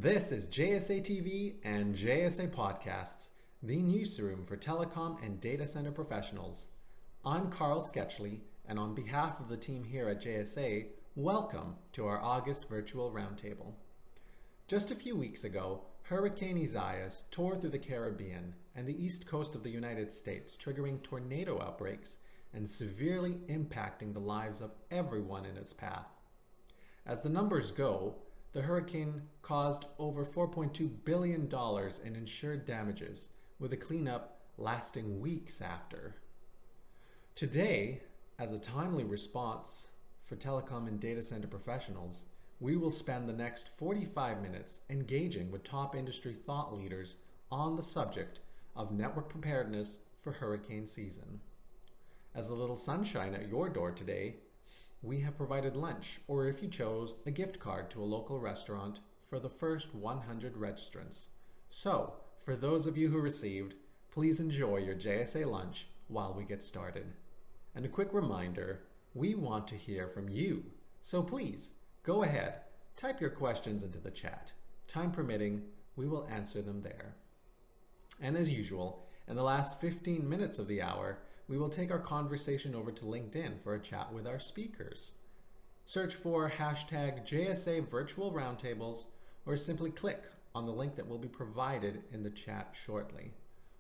This is JSA TV and JSA Podcasts, the newsroom for telecom and data center professionals. I'm Carl Sketchley, and on behalf of the team here at JSA, welcome to our August Virtual Roundtable. Just a few weeks ago, Hurricane Isaias tore through the Caribbean and the east coast of the United States, triggering tornado outbreaks and severely impacting the lives of everyone in its path. As the numbers go, the hurricane caused over $4.2 billion in insured damages, with a cleanup lasting weeks after. Today, as a timely response for telecom and data center professionals, we will spend the next 45 minutes engaging with top industry thought leaders on the subject of network preparedness for hurricane season. As a little sunshine at your door today, we have provided lunch, or if you chose, a gift card to a local restaurant for the first 100 registrants. So, for those of you who received, please enjoy your JSA lunch while we get started. And a quick reminder, we want to hear from you. So please, go ahead, type your questions into the chat. Time permitting, we will answer them there. And as usual, in the last 15 minutes of the hour, we will take our conversation over to LinkedIn for a chat with our speakers. Search for hashtag JSA Virtual Roundtables or simply click on the link that will be provided in the chat shortly.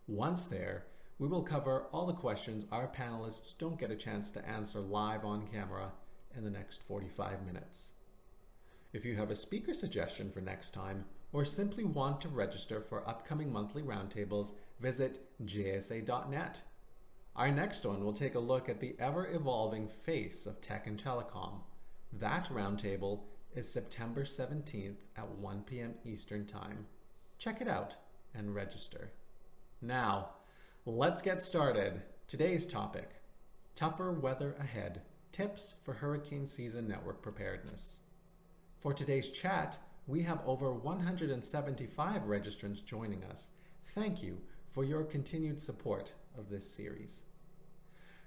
Once there, we will cover all the questions our panelists don't get a chance to answer live on camera in the next 45 minutes. If you have a speaker suggestion for next time or simply want to register for upcoming monthly roundtables, visit jsa.net. Our next one will take a look at the ever-evolving face of tech and telecom. That roundtable is September 17th at 1 p.m. Eastern Time. Check it out and register. Now, let's get started. Today's topic, tougher weather ahead, tips for hurricane season network preparedness. For today's chat, we have over 175 registrants joining us. Thank you for your continued support of this series.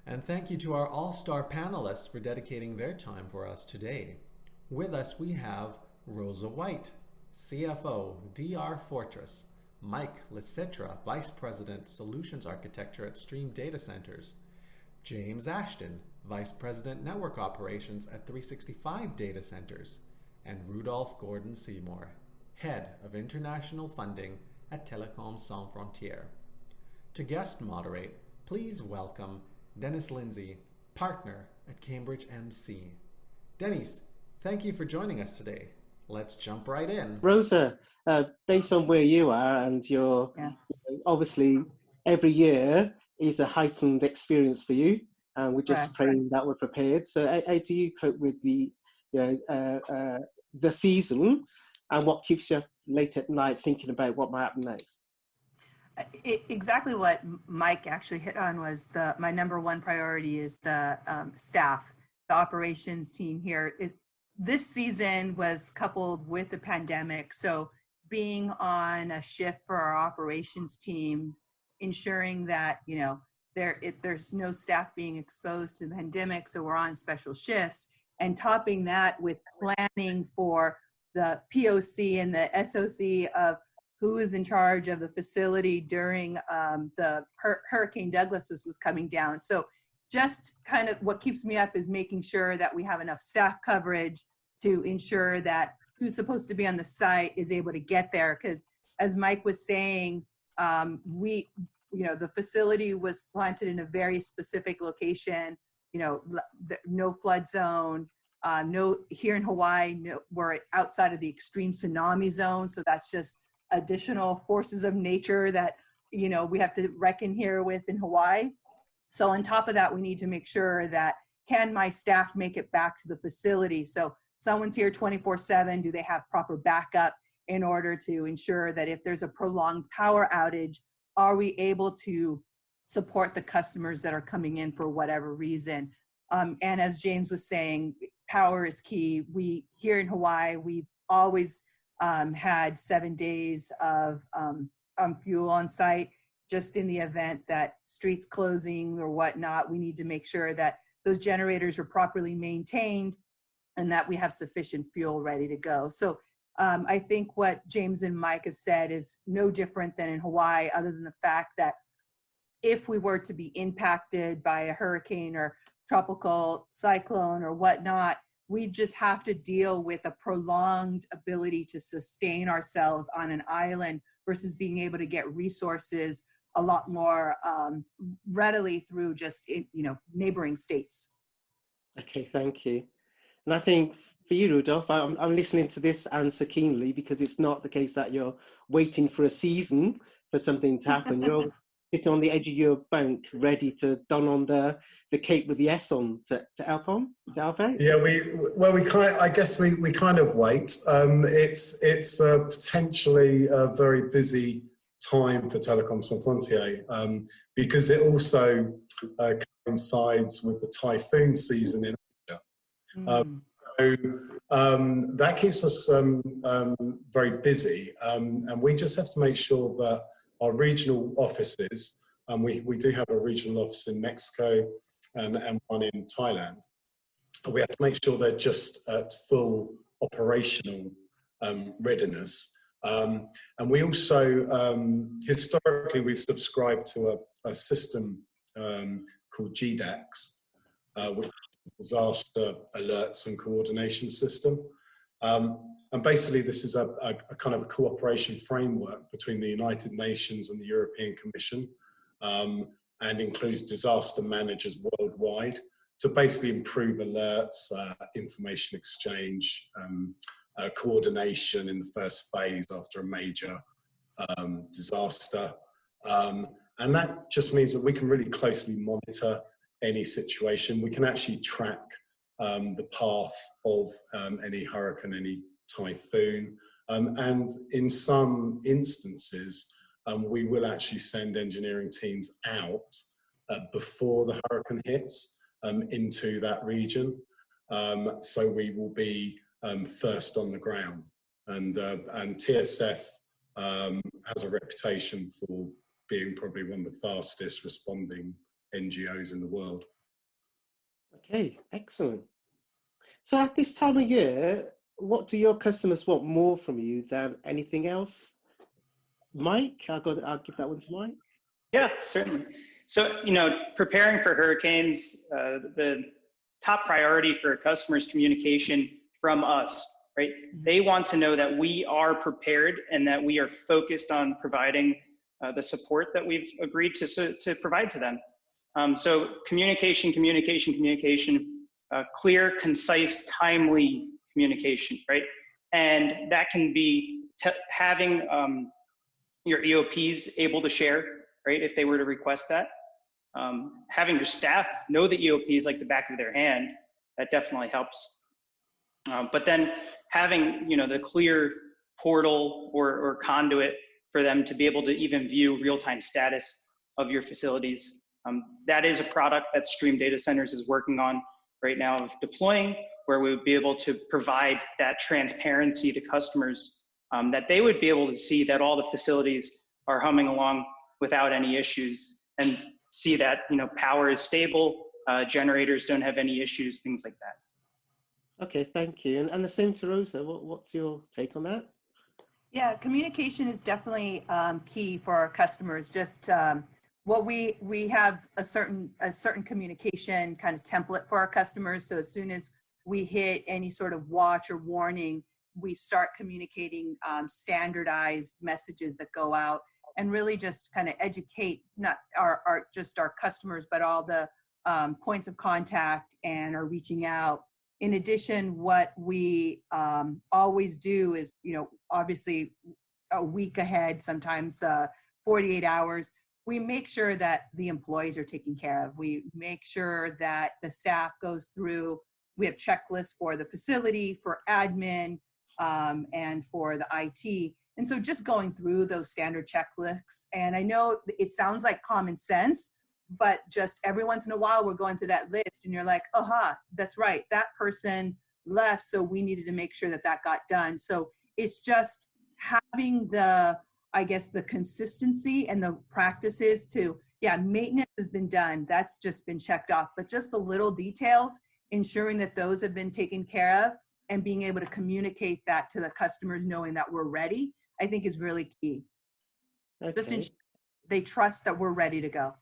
And thank you to our all-star panelists for dedicating their time for us today. With us we have Rosa White, CFO, DRFortress, Mike Licitra, Vice President, Solutions Architecture at Stream Data Centers, James Ashton, Vice President, Network Operations at 365 Data Centers, and Rudolph Gordon-Seymour, Head of International Funding at Telecom Sans Frontières. To guest moderate, please welcome Denis Lindsay, partner at Cambridge MC. Denis, thank you for joining us today. Let's jump right in. Rosa, based on where you are and you're obviously every year is a heightened experience for you, and we're just praying that we're prepared. So how do you cope with the season, and what keeps you up late at night thinking about what might happen next? Exactly what Mike actually hit on was my number one priority is the staff, the operations team here. This season was coupled with the pandemic, so being on a shift for our operations team, ensuring that there's no staff being exposed to the pandemic, so we're on special shifts, and topping that with planning for the POC and the SOC of who is in charge of the facility during the Hurricane Douglas was coming down. So just kind of what keeps me up is making sure that we have enough staff coverage to ensure that who's supposed to be on the site is able to get there. Because as Mike was saying, the facility was planted in a very specific location, no flood zone, here in Hawaii, we're outside of the extreme tsunami zone. So that's just additional forces of nature that we have to reckon here with in Hawaii. So on top of that, we need to make sure that can my staff make it back to the facility? So someone's here 24/7. Do they have proper backup in order to ensure that if there's a prolonged power outage, are we able to support the customers that are coming in for whatever reason? And as James was saying, power is key. We here in Hawaii, we've always had 7 days of fuel on site. Just in the event that streets closing or whatnot, we need to make sure that those generators are properly maintained and that we have sufficient fuel ready to go. So I think what James and Mike have said is no different than in Hawaii, other than the fact that if we were to be impacted by a hurricane or tropical cyclone or whatnot, we just have to deal with a prolonged ability to sustain ourselves on an island versus being able to get resources a lot more readily through just, neighboring states. Okay, thank you. And I think for you, Rudolph, I'm listening to this answer keenly, because it's not the case that you're waiting for a season for something to happen. You're sitting on the edge of your bank, ready to don on the cape with the S on to help on. To help out. Yeah, I guess we kind of wait. It's potentially a very busy time for Telecom Sans Frontières, because it also coincides with the typhoon season in Asia. So that keeps us very busy, and we just have to make sure that our regional offices, and we do have a regional office in Mexico and one in Thailand. We have to make sure they're just at full operational readiness. And we also, historically, we've subscribed to a system called GDAX, which is a disaster alerts and coordination system. And basically, this is a kind of a cooperation framework between the United Nations and the European Commission, and includes disaster managers worldwide to basically improve alerts, information exchange, coordination in the first phase after a major disaster. And that just means that we can really closely monitor any situation. We can actually track the path of any hurricane, any typhoon. And in some instances, we will actually send engineering teams out before the hurricane hits into that region. So we will be first on the ground. And TSF has a reputation for being probably one of the fastest responding NGOs in the world. Okay, excellent. So at this time of year, what do your customers want more from you than anything else? Mike, I'll give that one to Mike. Yeah, certainly. So, preparing for hurricanes, the top priority for customers is communication from us, right? They want to know that we are prepared and that we are focused on providing the support that we've agreed to provide to them. So communication, clear, concise, timely communication, right? And that can be having your EOPs able to share, right, if they were to request that. Having your staff know the EOPs like the back of their hand, that definitely helps. But then having, the clear portal or conduit for them to be able to even view real-time status of your facilities. That is a product that Stream Data Centers is working on right now of deploying, where we would be able to provide that transparency to customers, that they would be able to see that all the facilities are humming along without any issues, and see that power is stable, generators don't have any issues, things like that. Okay, thank you. And the same to Rosa. What's your take on that? Yeah, communication is definitely key for our customers. Just what we have a certain communication kind of template for our customers. So as soon as we hit any sort of watch or warning, we start communicating standardized messages that go out and really just kind of educate not our customers, but all the points of contact and are reaching out. In addition, what we always do is, obviously a week ahead, sometimes 48 hours, we make sure that the employees are taken care of. We make sure that the staff goes through, we have checklists for the facility, for admin, and for the IT. And so just going through those standard checklists, and I know it sounds like common sense, but just every once in a while we're going through that list and you're like, that's right, that person left, so we needed to make sure that got done. So it's just having the consistency and the practices to, maintenance has been done, that's just been checked off, but just the little details, ensuring that those have been taken care of, and being able to communicate that to the customers, knowing that we're ready, I think is really key. Okay. They trust that we're ready to go.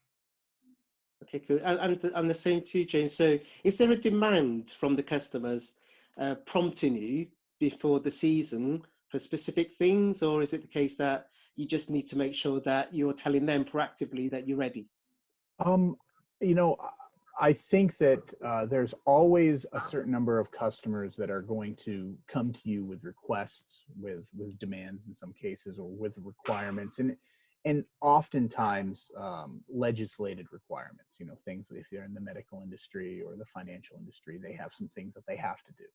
Okay, cool. And the same too, James. So is there a demand from the customers prompting you before the season for specific things, or is it the case that you just need to make sure that you're telling them proactively that you're ready? You know, I think that there's always a certain number of customers that are going to come to you with requests, with demands in some cases, or with requirements, and oftentimes legislated requirements. You know, things if they're in the medical industry or the financial industry, they have some things that they have to do.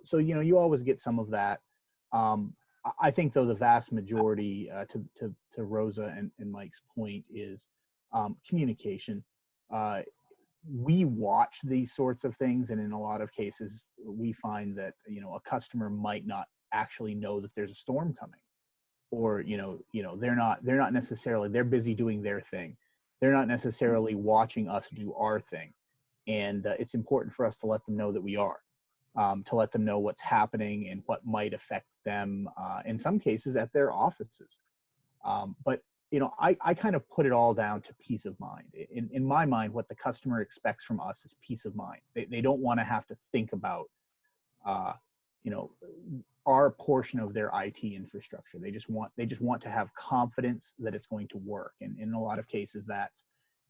So you know, you always get some of that. I think though the vast majority, to Rosa and Mike's point, is communication. We watch these sorts of things, and in a lot of cases we find that, you know, a customer might not actually know that there's a storm coming, or you know they're not necessarily, they're busy doing their thing, they're not necessarily watching us do our thing, and it's important for us to let them know that we are, to let them know what's happening and what might affect them in some cases at their offices. But you know, I kind of put it all down to peace of mind. In my mind, what the customer expects from us is peace of mind. They don't want to have to think about, you know, our portion of their IT infrastructure. They just want to have confidence that it's going to work. And in a lot of cases, that's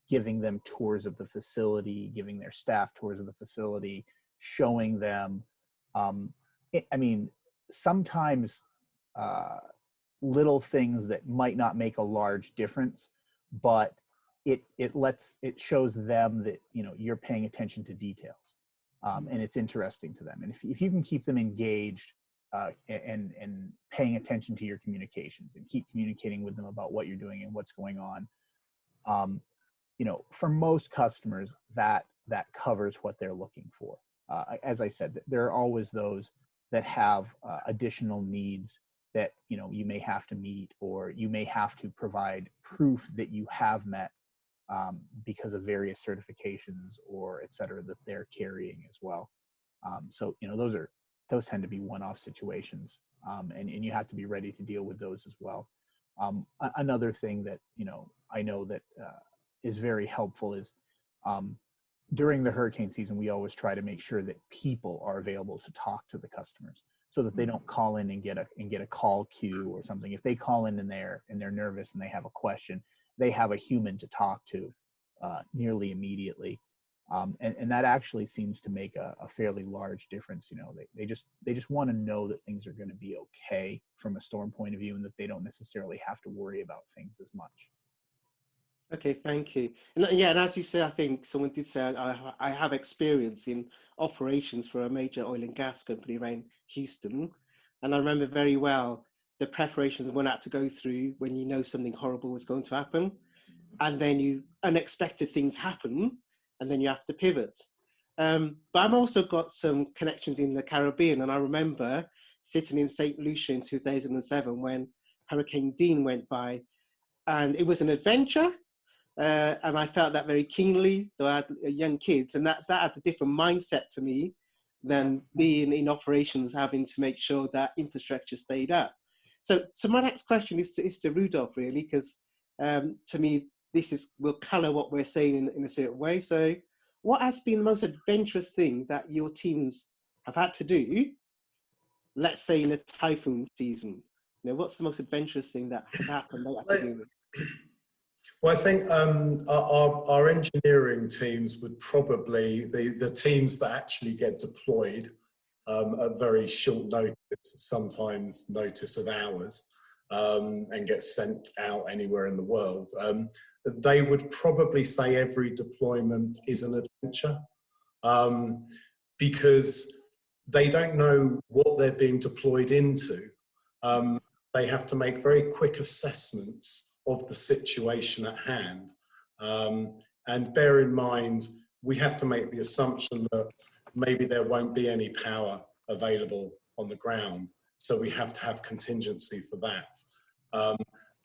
giving them tours of the facility, giving their staff tours of the facility, showing them. I mean, sometimes. Little things that might not make a large difference, but it shows them that, you know, you're paying attention to details, and it's interesting to them. And if you can keep them engaged and paying attention to your communications and keep communicating with them about what you're doing and what's going on, you know, for most customers that covers what they're looking for. As I said, there are always those that have additional needs that, you know, you may have to meet, or you may have to provide proof that you have met because of various certifications or et cetera that they're carrying as well. So, you know, those tend to be one-off situations, and you have to be ready to deal with those as well. Another thing that, you know, I know that is very helpful is during the hurricane season, we always try to make sure that people are available to talk to the customers, so that they don't call in and get a call queue or something. If they call in and they're nervous and they have a question, they have a human to talk to nearly immediately, and that actually seems to make a fairly large difference. You know, they just want to know that things are going to be okay from a storm point of view, and that they don't necessarily have to worry about things as much. Okay, thank you. And yeah, and as you say, I think someone did say I have experience in operations for a major oil and gas company around Houston, and I remember very well the preparations one had to go through when you know something horrible was going to happen, and then unexpected things happen, and then you have to pivot. But I've also got some connections in the Caribbean, and I remember sitting in St. Lucia in 2007 when Hurricane Dean went by, and it was an adventure. And I felt that very keenly, though I had young kids, and that had a different mindset to me than being in operations, having to make sure that infrastructure stayed up. So my next question is to Rudolph, really, because to me, will color what we're saying in a certain way. So what has been the most adventurous thing that your teams have had to do, let's say in a typhoon season? You know, what's the most adventurous thing that has happened that you have to do with? Well, I think our engineering teams would probably, the teams that actually get deployed at very short notice, sometimes notice of hours, and get sent out anywhere in the world, they would probably say every deployment is an adventure, because they don't know what they're being deployed into. They have to make very quick assessments of the situation at hand. And bear in mind, we have to make the assumption that maybe there won't be any power available on the ground. So we have to have contingency for that.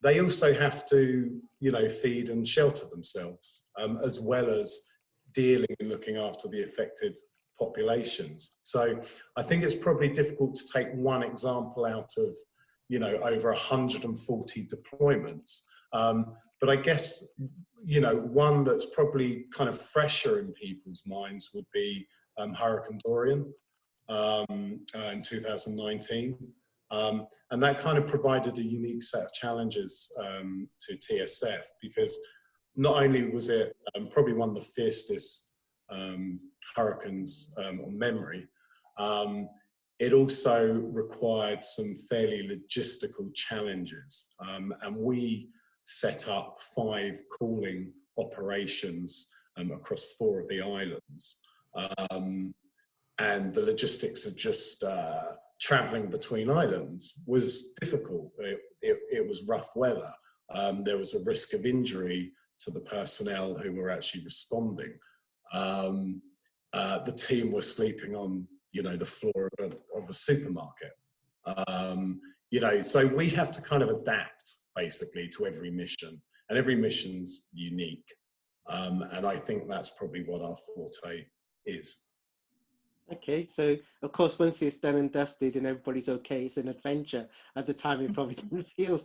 They also have to, you know, feed and shelter themselves, as well as dealing and looking after the affected populations. So I think it's probably difficult to take one example out of, you know, over 140 deployments. But I guess, you know, one that's probably kind of fresher in people's minds would be Hurricane Dorian in 2019. And that kind of provided a unique set of challenges to TSF, because not only was it probably one of the fiercest hurricanes on memory, it also required some fairly logistical challenges. And we set up 5 cooling operations across 4 of the islands. And the logistics of just traveling between islands was difficult. It was rough weather. There was a risk of injury to the personnel who were actually responding. The team was sleeping on, you know, the floor of a supermarket. You know, so we have to kind of adapt basically to every mission, and every mission's unique. And I think that's probably what our forte is. Okay, so of course, once it's done and dusted and everybody's okay, it's an adventure. At the time, it probably didn't feel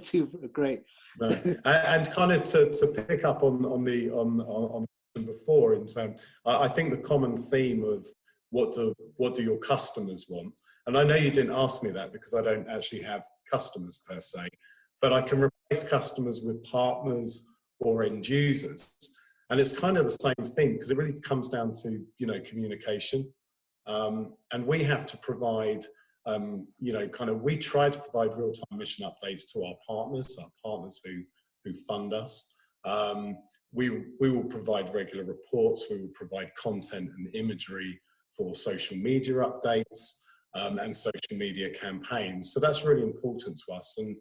too great. No. And kind of to pick up on before, in terms, I think the common theme of what do your customers want, and I know you didn't ask me that because I don't actually have customers per se, but I can replace customers with partners or end users. And it's kind of the same thing, because it really comes down to, you know, communication. And we have to provide, you know, we try to provide real-time mission updates to our partners who fund us. We will provide regular reports. We will provide content and imagery for social media updates and social media campaigns. So that's really important to us. And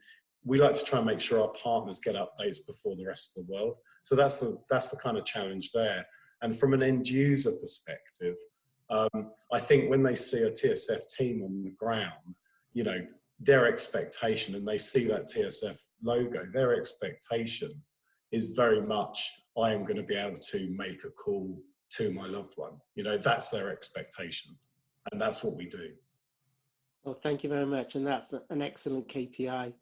we like to try and make sure our partners get updates before the rest of the world. So that's the kind of challenge there. And from an end user perspective, I think when they see a TSF team on the ground, you know, their expectation, and they see that TSF logo, their expectation is very much, I am going to be able to make a call to my loved one. You know, that's their expectation. And that's what we do. Well, thank you very much. And that's an excellent KPI.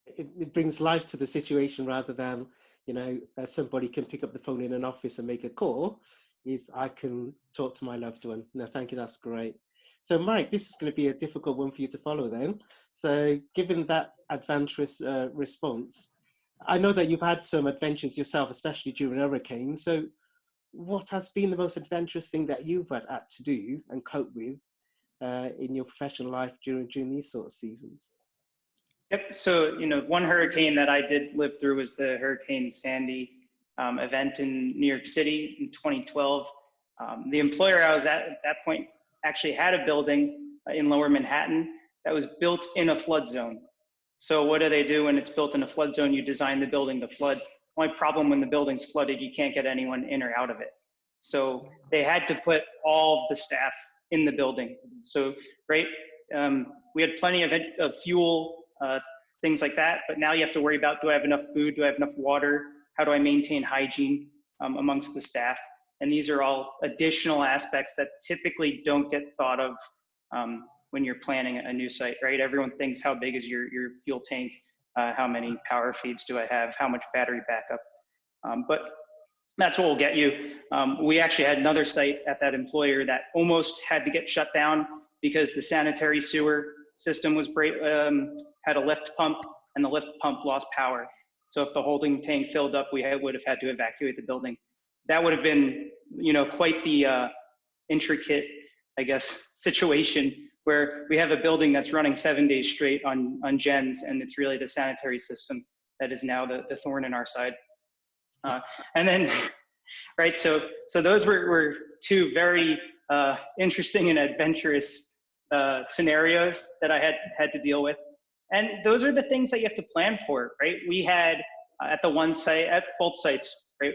It brings life to the situation, rather than, you know, somebody can pick up the phone in an office and make a call. Is I can talk to my loved one. No, thank you, that's great. So Mike, this is going to be a difficult one for you to follow then. So given that adventurous response, I know that you've had some adventures yourself, especially during hurricanes. So what has been the most adventurous thing that you've had to do and cope with in your professional life during these sort of seasons? Yep. So, you know, one hurricane that I did live through was the Hurricane Sandy event in New York City in 2012. The employer I was at that point actually had a building in Lower Manhattan that was built in a flood zone. So what do they do when it's built in a flood zone? You design the building to flood. Only problem when the building's flooded, you can't get anyone in or out of it. So they had to put all the staff in the building. So, right, we had plenty of fuel, things like that, but now you have to worry about, do I have enough food? Do I have enough water? How do I maintain hygiene amongst the staff? And these are all additional aspects that typically don't get thought of when you're planning a new site, right? Everyone thinks, how big is your fuel tank? How many power feeds do I have? How much battery backup? But that's what will get you. We actually had another site at that employer that almost had to get shut down because the sanitary sewer system was had a lift pump, and the lift pump lost power. So if the holding tank filled up, we would have had to evacuate the building. That would have been, you know, quite the intricate, I guess, situation where we have a building that's running 7 days straight on gens, and it's really the sanitary system that is now the thorn in our side. And then, right, so those were two very interesting and adventurous scenarios that I had to deal with. And those are the things that you have to plan for, right? We had at the one site, at both sites, right,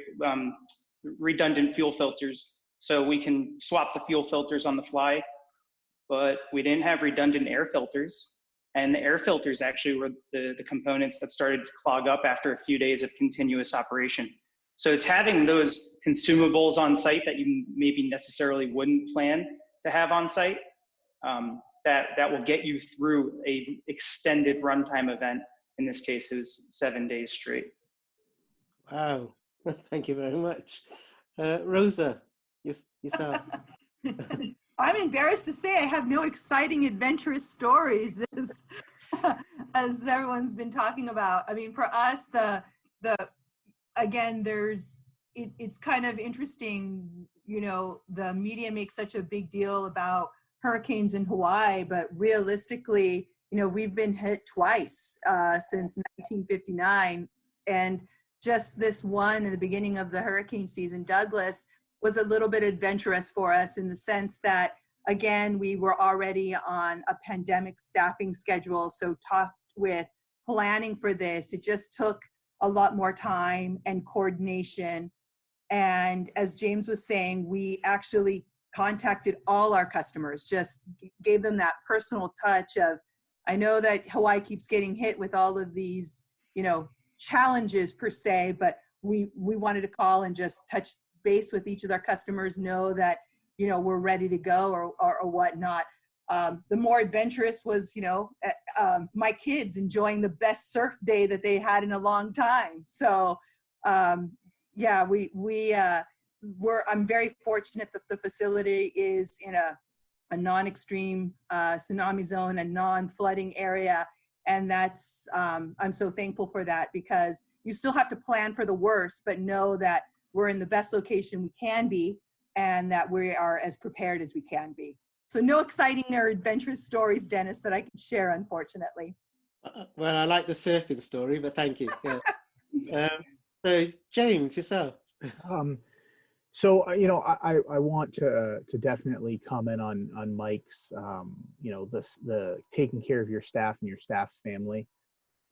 redundant fuel filters. So we can swap the fuel filters on the fly, but we didn't have redundant air filters. And the air filters actually were the components that started to clog up after a few days of continuous operation. So it's having those consumables on site that you maybe necessarily wouldn't plan to have on site, that will get you through a extended runtime event. In this case, it was 7 days straight. Wow, thank you very much. Rosa, yourself. I'm embarrassed to say I have no exciting adventurous stories as everyone's been talking about. I mean, for us, again, it's kind of interesting, you know, the media makes such a big deal about hurricanes in Hawaii, but realistically, you know, we've been hit twice since 1959. And just this one in the beginning of the hurricane season, Douglas, was a little bit adventurous for us in the sense that, again, we were already on a pandemic staffing schedule. So talked with planning for this. It just took a lot more time and coordination. And as James was saying, we actually contacted all our customers, just gave them that personal touch of, I know that Hawaii keeps getting hit with all of these, you know, challenges per se, but we wanted to call and just touch base with each of our customers, know that, you know, we're ready to go or whatnot. The more adventurous was, you know, my kids enjoying the best surf day that they had in a long time. So yeah, I'm very fortunate that the facility is in a non-extreme tsunami zone, a non-flooding area. And that's, I'm so thankful for that, because you still have to plan for the worst, but know that we're in the best location we can be and that we are as prepared as we can be. So no exciting or adventurous stories, Dennis, that I can share, unfortunately. Well, I like the surfing story, but thank you. Yeah. So James, yourself. So, you know, I want to definitely comment on Mike's, you know, the taking care of your staff and your staff's family.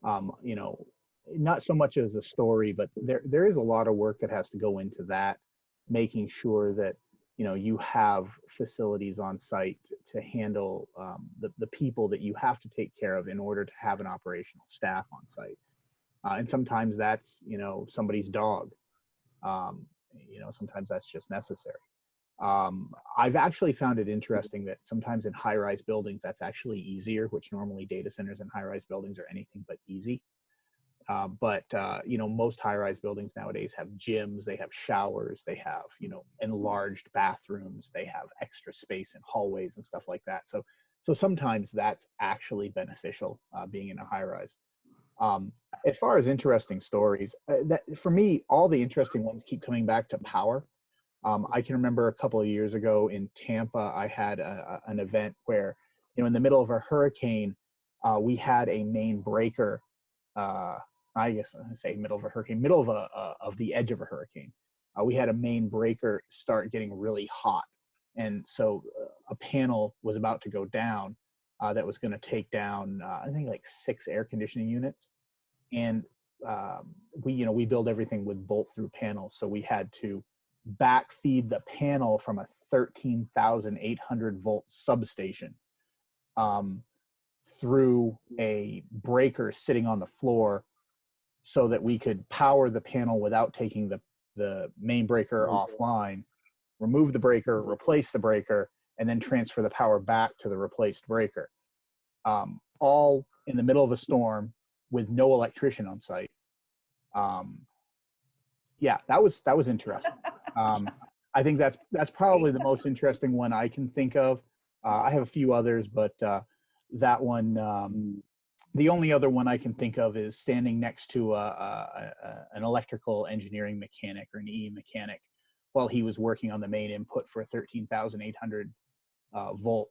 You know, not so much as a story, but there is a lot of work that has to go into that, making sure that, you know, you have facilities on site to handle the people that you have to take care of in order to have an operational staff on site. And sometimes that's, you know, somebody's dog. You know, sometimes that's just necessary. I've actually found it interesting that sometimes in high-rise buildings, that's actually easier, which normally data centers and high-rise buildings are anything but easy. But you know, most high-rise buildings nowadays have gyms, they have showers, they have, you know, enlarged bathrooms, they have extra space in hallways and stuff like that. So sometimes that's actually beneficial, being in a high-rise. As far as interesting stories, that for me, all the interesting ones keep coming back to power. I can remember a couple of years ago in Tampa, I had an event where, you know, in the middle of a hurricane, we had a main breaker. I guess I say middle of a hurricane, middle of the edge of a hurricane. We had a main breaker start getting really hot, and so a panel was about to go down that was going to take down I think like 6 air conditioning units, and we build everything with bolt through panels, so we had to backfeed the panel from a 13,800 volt substation through a breaker sitting on the floor so that we could power the panel without taking the main breaker offline, remove the breaker, replace the breaker, and then transfer the power back to the replaced breaker. All in the middle of a storm with no electrician on site. Yeah, that was interesting. I think that's probably the most interesting one I can think of. I have a few others, but that one, the only other one I can think of is standing next to an electrical engineering mechanic or an E mechanic while he was working on the main input for a 13,800 volt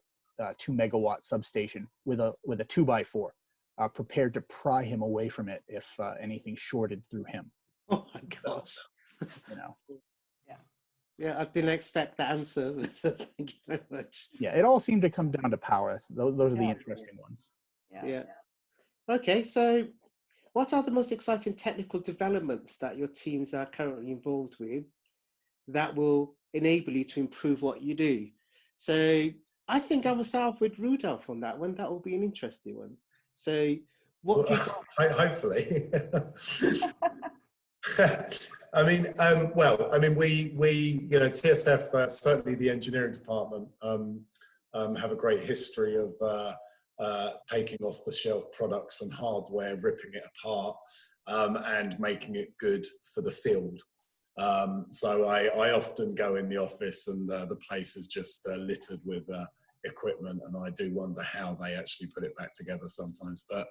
2 megawatt substation with a 2x4, prepared to pry him away from it if anything shorted through him. Oh my gosh. So, you know. Yeah, I didn't expect the answer. Thank you very much. Yeah, it all seemed to come down to power. Those are the interesting ones. Yeah. Okay, so what are the most exciting technical developments that your teams are currently involved with that will enable you to improve what you do? So I think I will start off with Rudolph on that one. That will be an interesting one. So what hopefully. I mean, we you know, TSF, certainly the engineering department, have a great history of taking off the shelf products and hardware, ripping it apart, and making it good for the field. So I often go in the office and the place is just littered with equipment, and I do wonder how they actually put it back together sometimes. But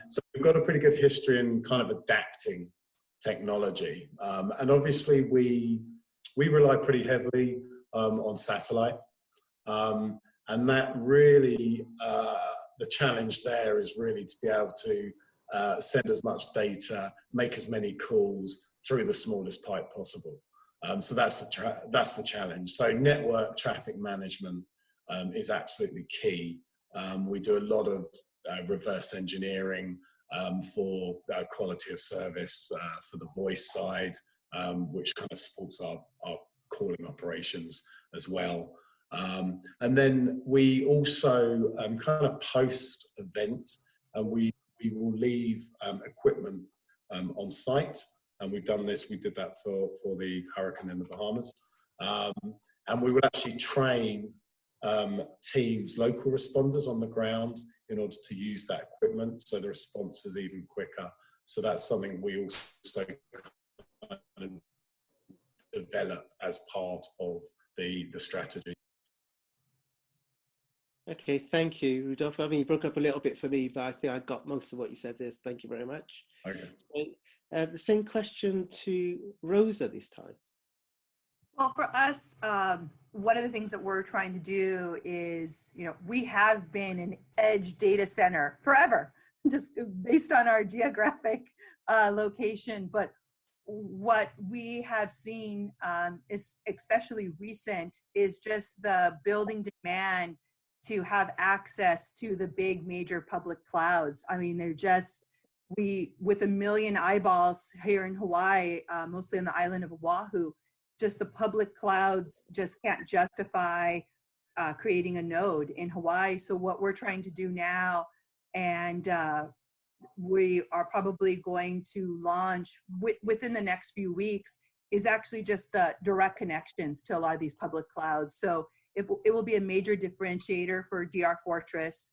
so we've got a pretty good history in kind of adapting technology, and obviously we rely pretty heavily on satellite, and that really the challenge there is really to be able to send as much data, make as many calls through the smallest pipe possible. So that's the challenge. So network traffic management is absolutely key. We do a lot of reverse engineering for quality of service for the voice side, which kind of supports our calling operations as well. And then we also kind of post event, and we will leave equipment on site. And we've done this, we did that for the hurricane in the Bahamas. And we would actually train teams, local responders on the ground in order to use that equipment, so the response is even quicker. So that's something we also develop as part of the strategy. Okay, thank you, Rudolph. I mean, you broke up a little bit for me, but I think I got most of what you said there. Thank you very much. Okay. So, the same question to Rosa this time. Well, for us, one of the things that we're trying to do is, you know, we have been an edge data center forever, just based on our geographic location. But what we have seen is especially recent is just the building demand to have access to the big major public clouds. I mean, they're just, with 1 million eyeballs here in Hawaii, mostly on the island of Oahu, just the public clouds just can't justify creating a node in Hawaii. So what we're trying to do now, and we are probably going to launch within the next few weeks, is actually just the direct connections to a lot of these public clouds. So it will be a major differentiator for DRFortress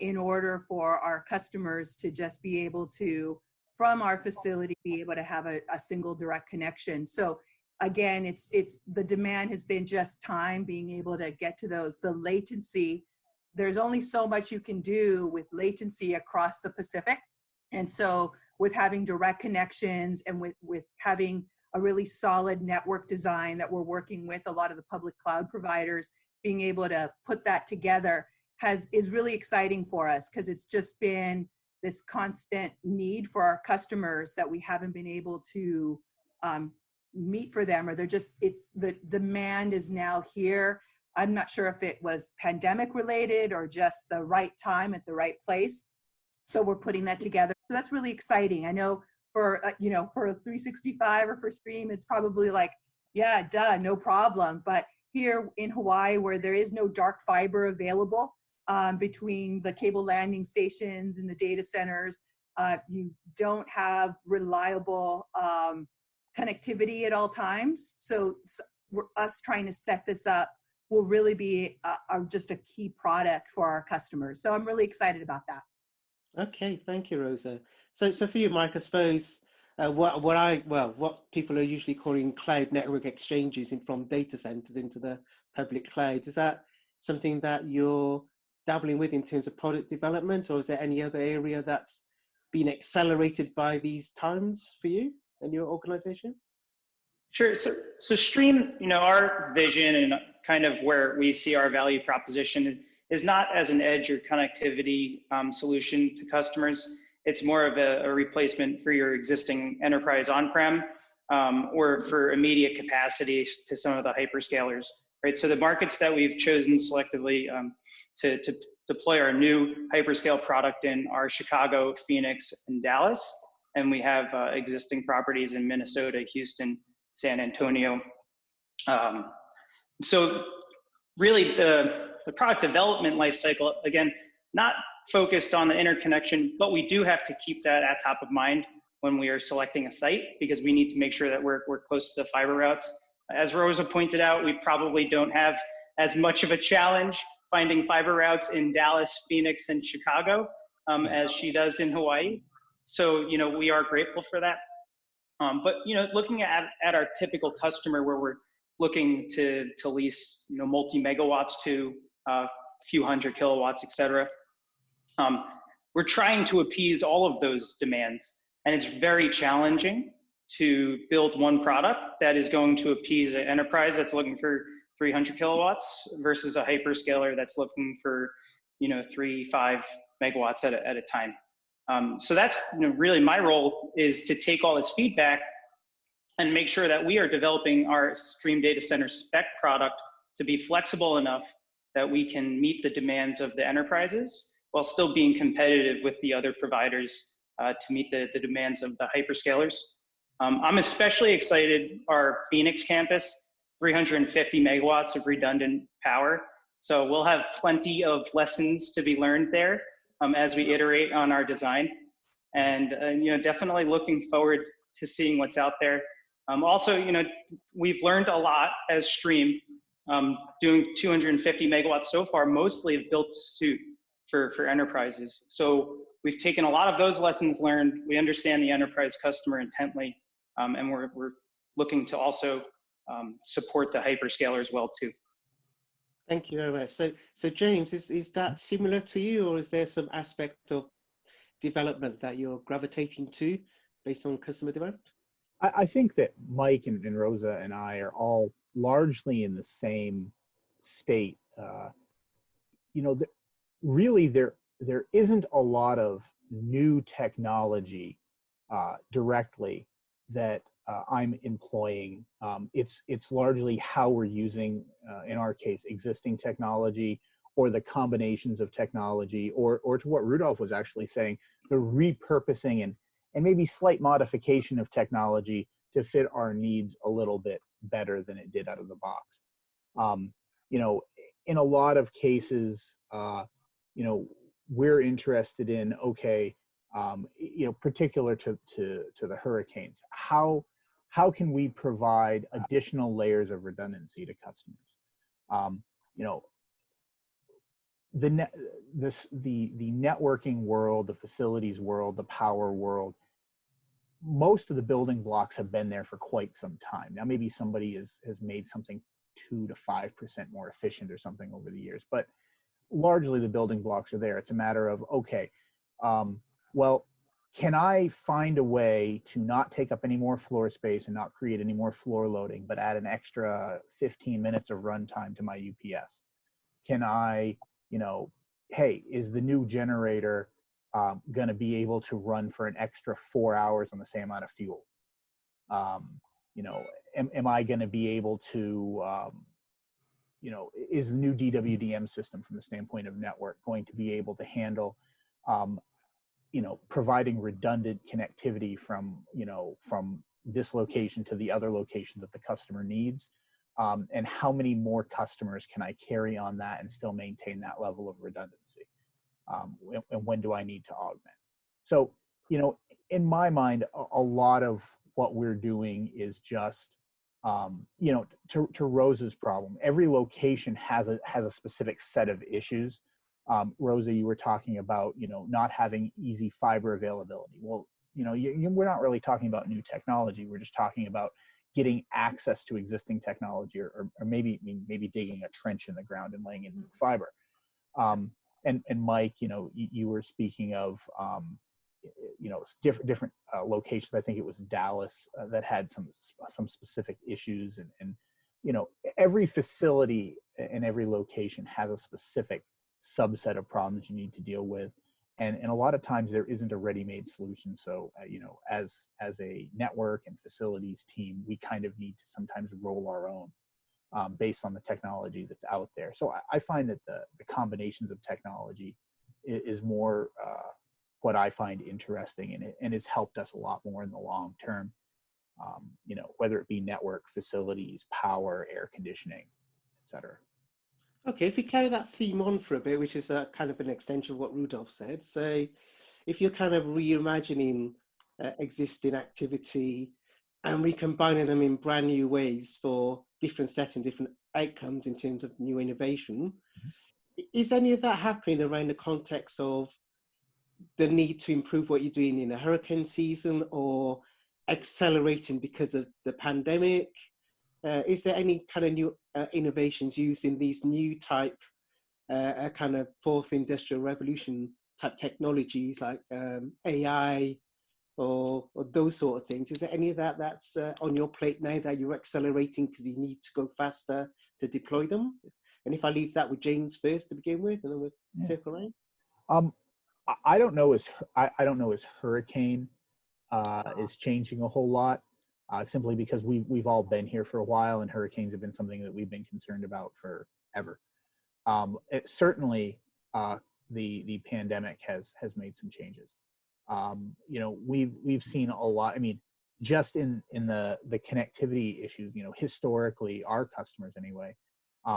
in order for our customers to just be able to, from our facility, be able to have a single direct connection. So again, it's the demand has been just time being able to get to those. The latency, there's only so much you can do with latency across the Pacific. And so with having direct connections and with having a really solid network design that we're working with a lot of the public cloud providers, being able to put that together is really exciting for us, because it's just been this constant need for our customers that we haven't been able to meet for them, or the demand is now here. I'm not sure if it was pandemic related or just the right time at the right place. So we're putting that together. So that's really exciting. I know for, for a 365 or for Stream, it's probably like, yeah, duh, no problem. But here in Hawaii, where there is no dark fiber available between the cable landing stations and the data centers, you don't have reliable connectivity at all times. So us trying to set this up will really be just a key product for our customers. So I'm really excited about that. Okay, thank you, Rosa. So for you, Mike, I suppose what people are usually calling cloud network exchanges from data centers into the public cloud, is that something that you're dabbling with in terms of product development, or is there any other area that's been accelerated by these times for you and your organization? Sure. So Stream, our vision and kind of where we see our value proposition is not as an edge or connectivity solution to customers. It's more of a replacement for your existing enterprise on-prem or for immediate capacity to some of the hyperscalers, right? So the markets that we've chosen selectively to deploy our new hyperscale product in are Chicago, Phoenix, and Dallas. And we have existing properties in Minnesota, Houston, San Antonio. So really the product development lifecycle, again, not focused on the interconnection, but we do have to keep that at top of mind when we are selecting a site, because we need to make sure that we're close to the fiber routes. As Rosa pointed out, we probably don't have as much of a challenge finding fiber routes in Dallas, Phoenix, and Chicago as she does in Hawaii. So, you know, we are grateful for that. But, you know, looking at our typical customer where we're looking to lease, you know, multi-megawatts to a few hundred kilowatts, et cetera, we're trying to appease all of those demands. And it's very challenging to build one product that is going to appease an enterprise that's looking for 300 kilowatts versus a hyperscaler that's looking for, you know, 3-5 megawatts at a time. So that's, you know, really my role is to take all this feedback and make sure that we are developing our Stream Data Center spec product to be flexible enough that we can meet the demands of the enterprises while still being competitive with the other providers to meet the demands of the hyperscalers. I'm especially excited, our Phoenix campus, 350 megawatts of redundant power. So we'll have plenty of lessons to be learned there as we iterate on our design. And you know, definitely looking forward to seeing what's out there. Also, you know, we've learned a lot as Stream, doing 250 megawatts so far, mostly have built to suit for enterprises. So we've taken a lot of those lessons learned. We understand the enterprise customer intently, and we're looking to also support the hyperscalers well too. Thank you very much. So James, is that similar to you, or is there some aspect of development that you're gravitating to based on customer demand? I think that Mike and Rosa and I are all largely in the same state. You know, really there isn't a lot of new technology directly that I'm employing. It's largely how we're using, in our case, existing technology or the combinations of technology, or to what Rudolph was actually saying, the repurposing and maybe slight modification of technology to fit our needs a little bit better than it did out of the box. You know, in a lot of cases, you know, we're interested in, okay, you know, particular to the hurricanes, how can we provide additional layers of redundancy to customers? You know, the networking world, the facilities world, the power world, most of the building blocks have been there for quite some time. Now, maybe somebody has made something 2 to 5% more efficient or something over the years, but largely the building blocks are there. It's a matter of, okay, well, can I find a way to not take up any more floor space and not create any more floor loading, but add an extra 15 minutes of runtime to my UPS? Can I, you know, hey, is the new generator going to be able to run for an extra 4 hours on the same amount of fuel? You know, am I going to be able to, you know, is the new DWDM system from the standpoint of network going to be able to handle, you know, providing redundant connectivity from, you know, from this location to the other location that the customer needs? And how many more customers can I carry on that and still maintain that level of redundancy? And when do I need to augment? So, you know, in my mind, a lot of what we're doing is just, you know, to Rosa's problem, every location has a specific set of issues. Rosa, you were talking about, you know, not having easy fiber availability. Well, you know, we're not really talking about new technology. We're just talking about getting access to existing technology, or maybe digging a trench in the ground and laying in new fiber. And Mike, you know, you were speaking of, you know, different locations. I think it was Dallas that had some specific issues, and you know, every facility and every location has a specific subset of problems you need to deal with, and a lot of times there isn't a ready-made solution. So you know, as a network and facilities team, we kind of need to sometimes roll our own based on the technology that's out there. So I find that the combinations of technology is more what I find interesting, and it's helped us a lot more in the long term. You know, whether it be network, facilities, power, air conditioning, etc. Okay, if we carry that theme on for a bit, which is kind of an extension of what Rudolph said. So if you're kind of reimagining existing activity and recombining them in brand new ways for different settings, different outcomes in terms of new innovation. Is any of that happening around the context of the need to improve what you're doing in a hurricane season, or accelerating because of the pandemic? Is there any kind of new innovations using these new type, kind of fourth industrial revolution type technologies like AI or those sort of things? Is there any of that that's on your plate now that you're accelerating because you need to go faster to deploy them? And if I leave that with James first to begin with, and then we'll circle around. I don't know as hurricane is changing a whole lot, simply because we've all been here for a while, and hurricanes have been something that we've been concerned about forever. Certainly, the pandemic has made some changes. You know, we've seen a lot. I mean, just in the connectivity issues, you know, historically, our customers anyway,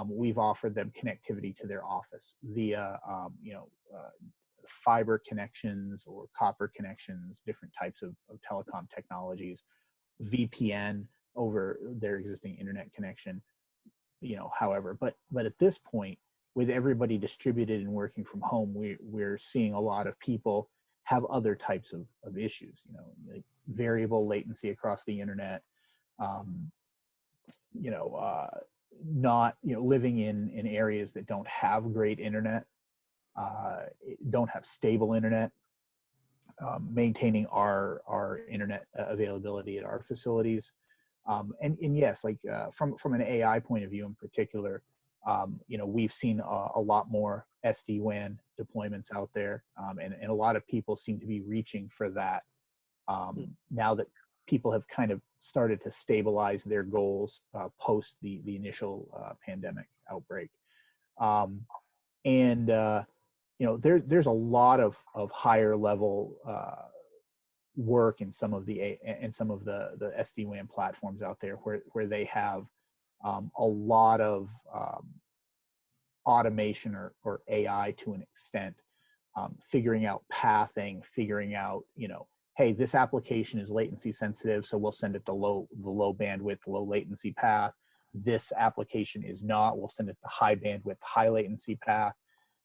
we've offered them connectivity to their office via fiber connections or copper connections, different types of telecom technologies, VPN over their existing internet connection, you know, however. But at this point, with everybody distributed and working from home, we're seeing a lot of people have other types of issues, you know, like variable latency across the internet, not, you know, living in areas that don't have great internet, don't have stable internet, maintaining our internet availability at our facilities. And yes, like from an AI point of view in particular, you know, we've seen a lot more SD-WAN deployments out there, and a lot of people seem to be reaching for that now that people have kind of started to stabilize their goals post the initial pandemic outbreak. You know, there's a lot of higher level work in some of the SD-WAN platforms out there where they have a lot of automation or AI to an extent, figuring out pathing, figuring out, you know, hey, this application is latency sensitive, so we'll send it the low bandwidth, low latency path. This application is not, we'll send it the high bandwidth, high latency path.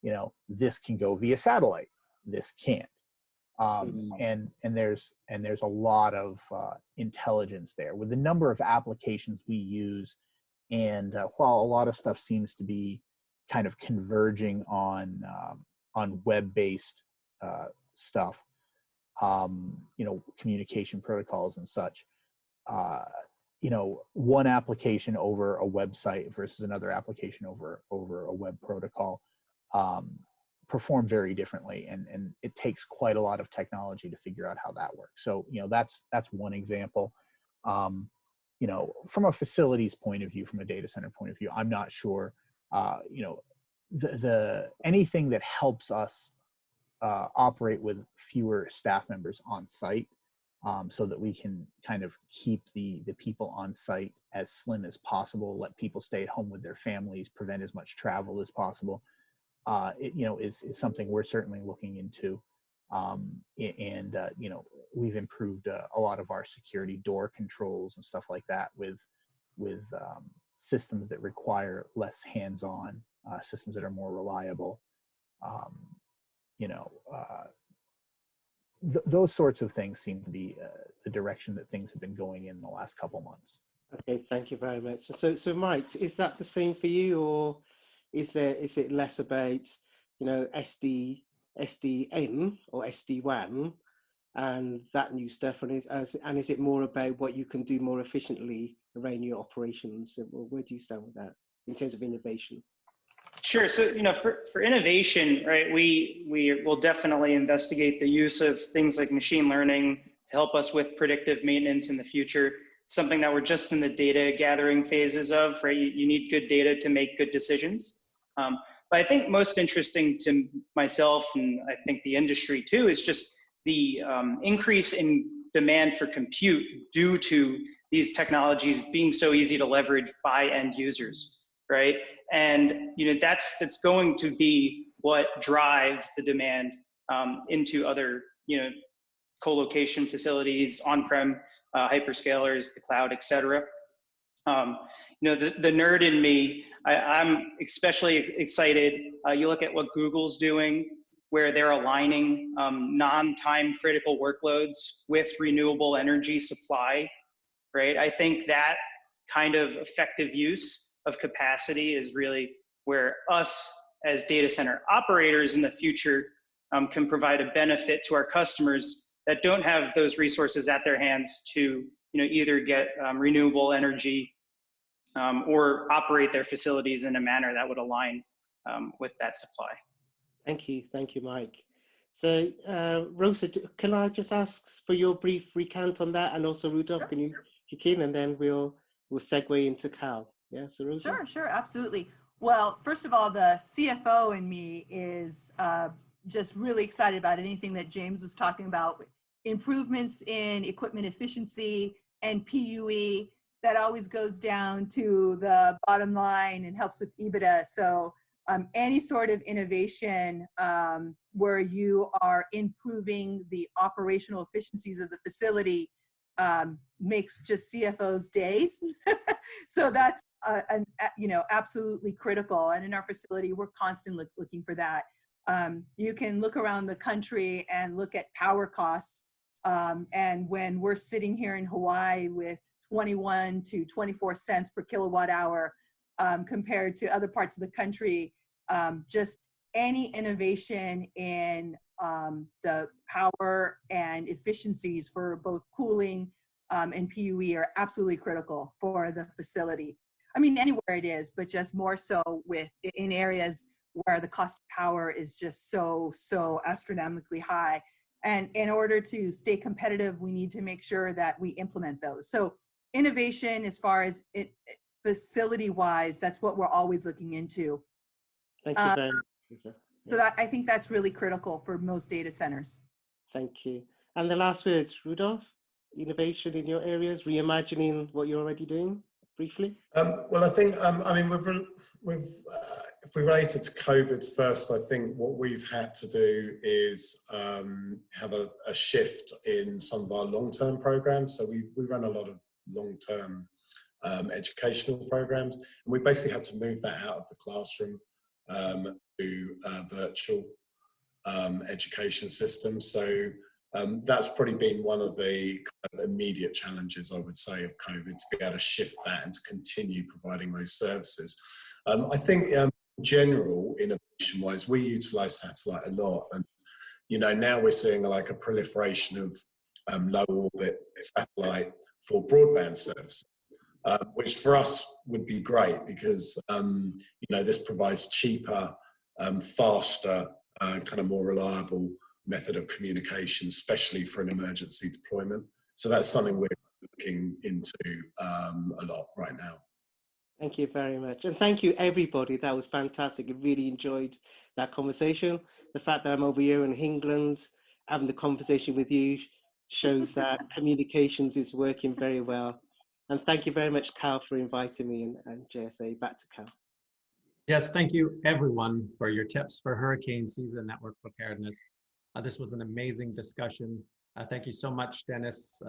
You know, this can go via satellite, this can't. And there's a lot of intelligence there with the number of applications we use. And while a lot of stuff seems to be kind of converging on web-based stuff, you know, communication protocols and such, you know, one application over a website versus another application over a web protocol perform very differently, and it takes quite a lot of technology to figure out how that works. So, you know, that's one example. You know, from a facilities point of view, from a data center point of view, I'm not sure, you know, the anything that helps us operate with fewer staff members on site, so that we can kind of keep the people on site as slim as possible, let people stay at home with their families, prevent as much travel as possible. It, you know, is something we're certainly looking into. You know, we've improved a lot of our security door controls and stuff like that with systems that require less hands-on, systems that are more reliable. You know, those sorts of things seem to be the direction that things have been going in the last couple months. Okay, thank you very much. So Mike, is that the same for you, or is it less about, you know, SDN or SD-WAN and that new stuff, and is it more about what you can do more efficiently around your operations? Where do you stand with that in terms of innovation? Sure. So, you know, for innovation, right, we will definitely investigate the use of things like machine learning to help us with predictive maintenance in the future. Something that we're just in the data gathering phases of, right? You need good data to make good decisions. But I think most interesting to myself, and I think the industry too, is just the increase in demand for compute due to these technologies being so easy to leverage by end users, right? And, you know, that's going to be what drives the demand into other, you know, co-location facilities, on-prem, hyperscalers, the cloud, et cetera. The nerd in me, I'm especially excited. You look at what Google's doing, where they're aligning non-time critical workloads with renewable energy supply, right? I think that kind of effective use of capacity is really where us as data center operators in the future can provide a benefit to our customers that don't have those resources at their hands to either get renewable energy or operate their facilities in a manner that would align with that supply. Thank you, Mike. So Rosa, can I just ask for your brief recount on that, and also Rudolph, can you kick in, and then we'll segue into Cal. Yeah, so Rosa. Sure, absolutely. Well, first of all, the CFO in me is just really excited about anything that James was talking about, improvements in equipment efficiency and PUE. That always goes down to the bottom line and helps with EBITDA. So any sort of innovation where you are improving the operational efficiencies of the facility makes just CFO's days. So that's absolutely critical. And in our facility, we're constantly looking for that. You can look around the country and look at power costs. And when we're sitting here in Hawaii with 21 to 24 cents per kilowatt hour compared to other parts of the country, just any innovation in the power and efficiencies for both cooling and PUE are absolutely critical for the facility. I mean, anywhere it is, but just more so in areas where the cost of power is just so astronomically high. And in order to stay competitive, we need to make sure that we implement those. So innovation, as far as facility-wise, that's what we're always looking into. Thank you very much, Lisa. So I think that's really critical for most data centers. Thank you. And the last words, Rudolph, innovation in your areas, reimagining what you're already doing, briefly? Well, I think, if we relate it to COVID first, I think what we've had to do is have a shift in some of our long-term programs. So we run a lot of long-term educational programs, and we basically had to move that out of the classroom to virtual education systems. So that's probably been one of the kind of immediate challenges, I would say, of COVID, to be able to shift that and to continue providing those services. I think in general, innovation-wise, we utilize satellite a lot, and now we're seeing like a proliferation of low orbit satellite for broadband service, which for us would be great because this provides cheaper, faster, kind of more reliable method of communication, especially for an emergency deployment. So that's something we're looking into a lot right now. Thank you very much. And thank you, everybody. That was fantastic. I really enjoyed that conversation. The fact that I'm over here in England having the conversation with you shows that communications is working very well. And thank you very much, Cal, for inviting me, and JSA. Back to Cal. Yes, thank you, everyone, for your tips for hurricane season network preparedness. This was an amazing discussion. Thank you so much, Denis,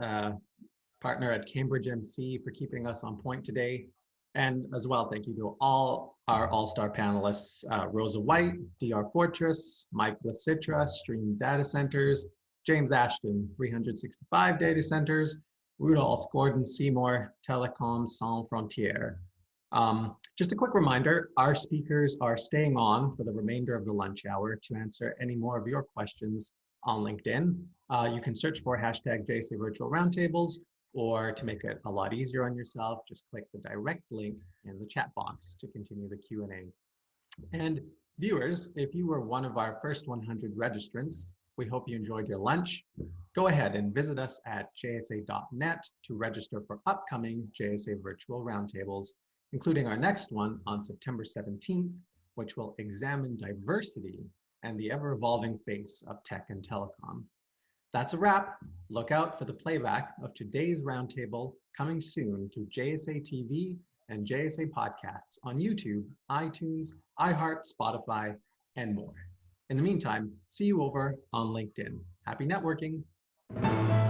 partner at Cambridge MC, for keeping us on point today. And as well, thank you to all our all-star panelists, Rosa White, DRFortress, Mike Licitra, Stream Data Centers, James Ashton, 365 Data Centers, Rudolph, Gordon-Seymour, Telecom Sans Frontières. Just a quick reminder, our speakers are staying on for the remainder of the lunch hour to answer any more of your questions on LinkedIn. You can search for hashtag JSA Virtual Roundtables, or to make it a lot easier on yourself, just click the direct link in the chat box to continue the Q&A. And viewers, if you were one of our first 100 registrants, we hope you enjoyed your lunch. Go ahead and visit us at jsa.net to register for upcoming JSA Virtual Roundtables, including our next one on September 17th, which will examine diversity and the ever-evolving face of tech and telecom. That's a wrap. Look out for the playback of today's roundtable coming soon to JSA TV and JSA podcasts on YouTube, iTunes, iHeart, Spotify, and more. In the meantime, see you over on LinkedIn. Happy networking. you.